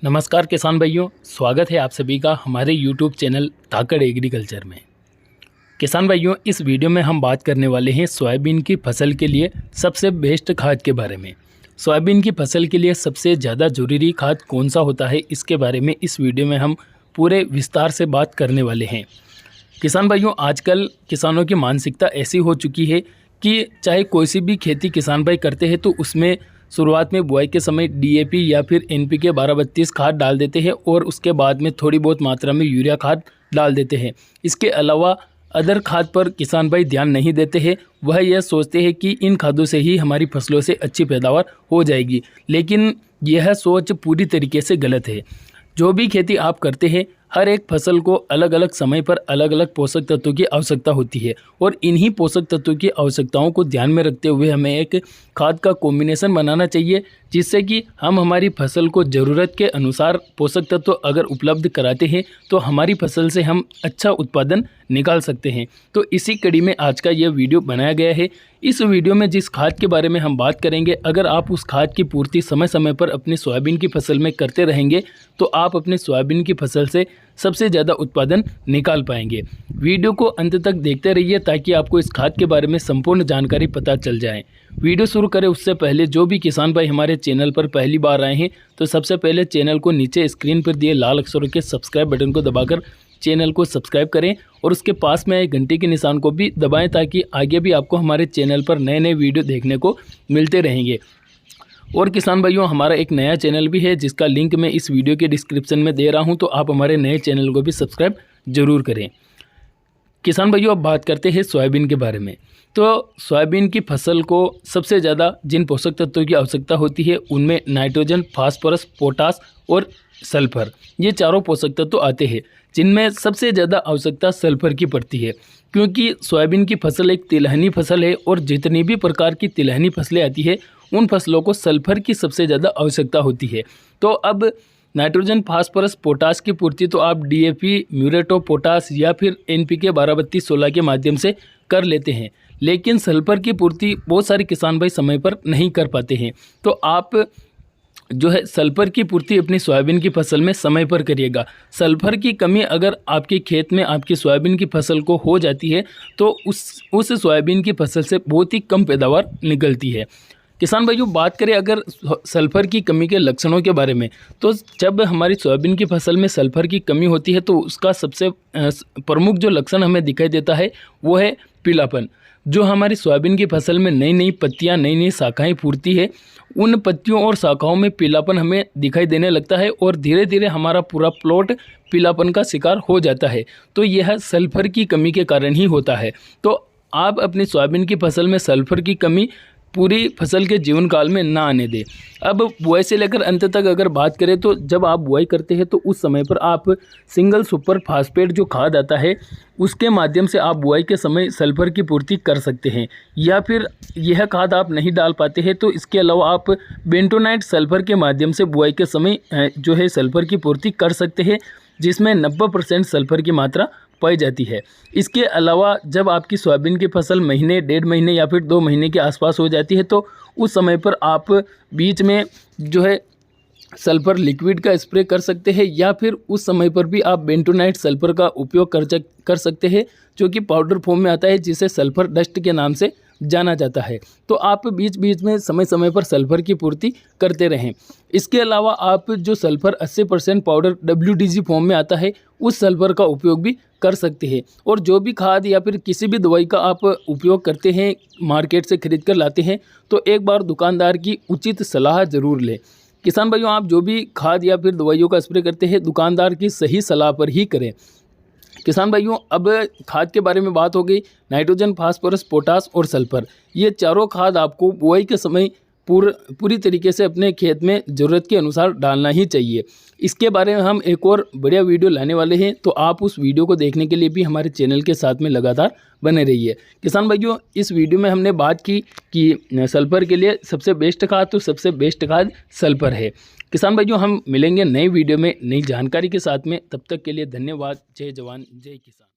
नमस्कार किसान भाइयों, स्वागत है आप सभी का हमारे YouTube चैनल धाकड़ एग्रीकल्चर में। किसान भाइयों, इस वीडियो में हम बात करने वाले हैं सोयाबीन की फसल के लिए सबसे बेस्ट खाद के बारे में। सोयाबीन की फसल के लिए सबसे ज़्यादा ज़रूरी खाद कौन सा होता है, इसके बारे में इस वीडियो में हम पूरे विस्तार से बात करने वाले हैं। किसान भाइयों, आजकल किसानों की मानसिकता ऐसी हो चुकी है कि चाहे कोई सी भी खेती किसान भाई करते हैं तो उसमें शुरुआत में बुआई के समय DAP या फिर NPK 12-32 खाद डाल देते हैं और उसके बाद में थोड़ी बहुत मात्रा में यूरिया खाद डाल देते हैं। इसके अलावा अदर खाद पर किसान भाई ध्यान नहीं देते हैं। वह यह सोचते हैं कि इन खादों से ही हमारी फसलों से अच्छी पैदावार हो जाएगी, लेकिन यह सोच पूरी तरीके से गलत है। जो भी खेती आप करते हैं, हर एक फसल को अलग अलग समय पर अलग अलग पोषक तत्वों की आवश्यकता होती है और इन्हीं पोषक तत्वों की आवश्यकताओं को ध्यान में रखते हुए हमें एक खाद का कॉम्बिनेशन बनाना चाहिए, जिससे कि हम हमारी फसल को ज़रूरत के अनुसार पोषक तत्व अगर उपलब्ध कराते हैं तो हमारी फसल से हम अच्छा उत्पादन निकाल सकते हैं। तो इसी कड़ी में आज का यह वीडियो बनाया गया है। इस वीडियो में जिस खाद के बारे में हम बात करेंगे, अगर आप उस खाद की पूर्ति समय समय पर अपनी सोयाबीन की फसल में करते रहेंगे तो आप अपने सोयाबीन की फसल से सबसे ज़्यादा उत्पादन निकाल पाएंगे। वीडियो को अंत तक देखते रहिए ताकि आपको इस खाद के बारे में संपूर्ण जानकारी पता चल जाए। वीडियो शुरू करें उससे पहले जो भी किसान भाई हमारे चैनल पर पहली बार आए हैं तो सबसे पहले चैनल को नीचे स्क्रीन पर दिए लाल अक्षरों के सब्सक्राइब बटन को दबाकर चैनल को सब्सक्राइब करें और उसके पास में आए घंटे के निशान को भी दबाएं ताकि आगे भी आपको हमारे चैनल पर नए नए वीडियो देखने को मिलते रहेंगे। और किसान भाइयों, हमारा एक नया चैनल भी है जिसका लिंक मैं इस वीडियो के डिस्क्रिप्शन में दे रहा हूं, तो आप हमारे नए चैनल को भी सब्सक्राइब जरूर करें। किसान भाइयों, अब बात करते हैं सोयाबीन के बारे में। तो सोयाबीन की फसल को सबसे ज़्यादा जिन पोषक तत्वों की आवश्यकता होती है उनमें नाइट्रोजन, फास्फोरस, पोटास और सल्फर, ये चारों पोषक तत्व आते हैं, जिनमें सबसे ज़्यादा आवश्यकता सल्फर की पड़ती है, क्योंकि सोयाबीन की फसल एक तिलहनी फसल है और जितनी भी प्रकार की तिलहनी फसलें आती है उन फसलों को सल्फर की सबसे ज़्यादा आवश्यकता होती है। तो अब नाइट्रोजन, फास्फोरस, पोटास की पूर्ति तो आप DAP, म्यूरेट ऑफ पोटास या फिर NPK 12-32-16 के माध्यम से कर लेते हैं, लेकिन सल्फर की पूर्ति बहुत सारे किसान भाई समय पर नहीं कर पाते हैं। तो आप जो है सल्फर की पूर्ति अपनी सोयाबीन की फसल में समय पर करिएगा। सल्फर की कमी अगर आपके खेत में आपकी सोयाबीन की फसल को हो जाती है तो उस सोयाबीन की फसल से बहुत ही कम पैदावार निकलती है। किसान भाइयों, बात करें अगर सल्फर की कमी के लक्षणों के बारे में, तो जब हमारी सोयाबीन की फसल में सल्फर की कमी होती है तो उसका सबसे प्रमुख जो लक्षण हमें दिखाई देता है वो है पीलापन। जो हमारी सोयाबीन की फसल में नई नई पत्तियां, नई नई शाखाएं फूटती है, उन पत्तियों और शाखाओं में पीलापन हमें दिखाई देने लगता है और धीरे धीरे हमारा पूरा प्लॉट पीलापन का शिकार हो जाता है। तो यह सल्फर की कमी के कारण ही होता है। तो आप अपनी सोयाबीन की फसल में सल्फर की कमी पूरी फसल के जीवन काल में ना आने दें। अब बुआई से लेकर अंत तक अगर बात करें तो जब आप बुआई करते हैं तो उस समय पर आप सिंगल सुपर फास्फेट जो खाद आता है उसके माध्यम से आप बुआई के समय सल्फर की पूर्ति कर सकते हैं, या फिर यह खाद आप नहीं डाल पाते हैं तो इसके अलावा आप बेंटोनाइट सल्फर के माध्यम से बुआई के समय जो है सल्फर की पूर्ति कर सकते हैं, जिसमें 90% सल्फर की मात्रा पाई जाती है। इसके अलावा जब आपकी सोयाबीन की फसल महीने, 1.5 महीने या फिर 2 महीने के आसपास हो जाती है तो उस समय पर आप बीच में जो है सल्फर लिक्विड का स्प्रे कर सकते हैं, या फिर उस समय पर भी आप बेंटोनाइट सल्फर का उपयोग कर सकते हैं, जो कि पाउडर फॉर्म में आता है, जिसे सल्फर डस्ट के नाम से जाना जाता है। तो आप बीच बीच में समय समय पर सल्फर की पूर्ति करते रहें। इसके अलावा आप जो सल्फर 80% पाउडर WDG फॉर्म में आता है उस सल्फर का उपयोग भी कर सकते हैं। और जो भी खाद या फिर किसी भी दवाई का आप उपयोग करते हैं, मार्केट से खरीद कर लाते हैं, तो एक बार दुकानदार की उचित सलाह ज़रूर लें। किसान भाइयों, आप जो भी खाद या फिर दवाइयों का स्प्रे करते हैं दुकानदार की सही सलाह पर ही करें। किसान भाइयों, अब खाद के बारे में बात हो गई। नाइट्रोजन, फास्फोरस, पोटास और सल्फर, ये चारों खाद आपको बुआई के समय पूरी तरीके से अपने खेत में ज़रूरत के अनुसार डालना ही चाहिए। इसके बारे में हम एक और बढ़िया वीडियो लाने वाले हैं, तो आप उस वीडियो को देखने के लिए भी हमारे चैनल के साथ में लगातार बने रहिए। किसान भाइयों, इस वीडियो में हमने बात की कि सल्फर के लिए सबसे बेस्ट खाद, तो सबसे बेस्ट खाद सल्फर है। किसान भाइयों, हम मिलेंगे नई वीडियो में नई जानकारी के साथ में। तब तक के लिए धन्यवाद। जय जवान, जय किसान।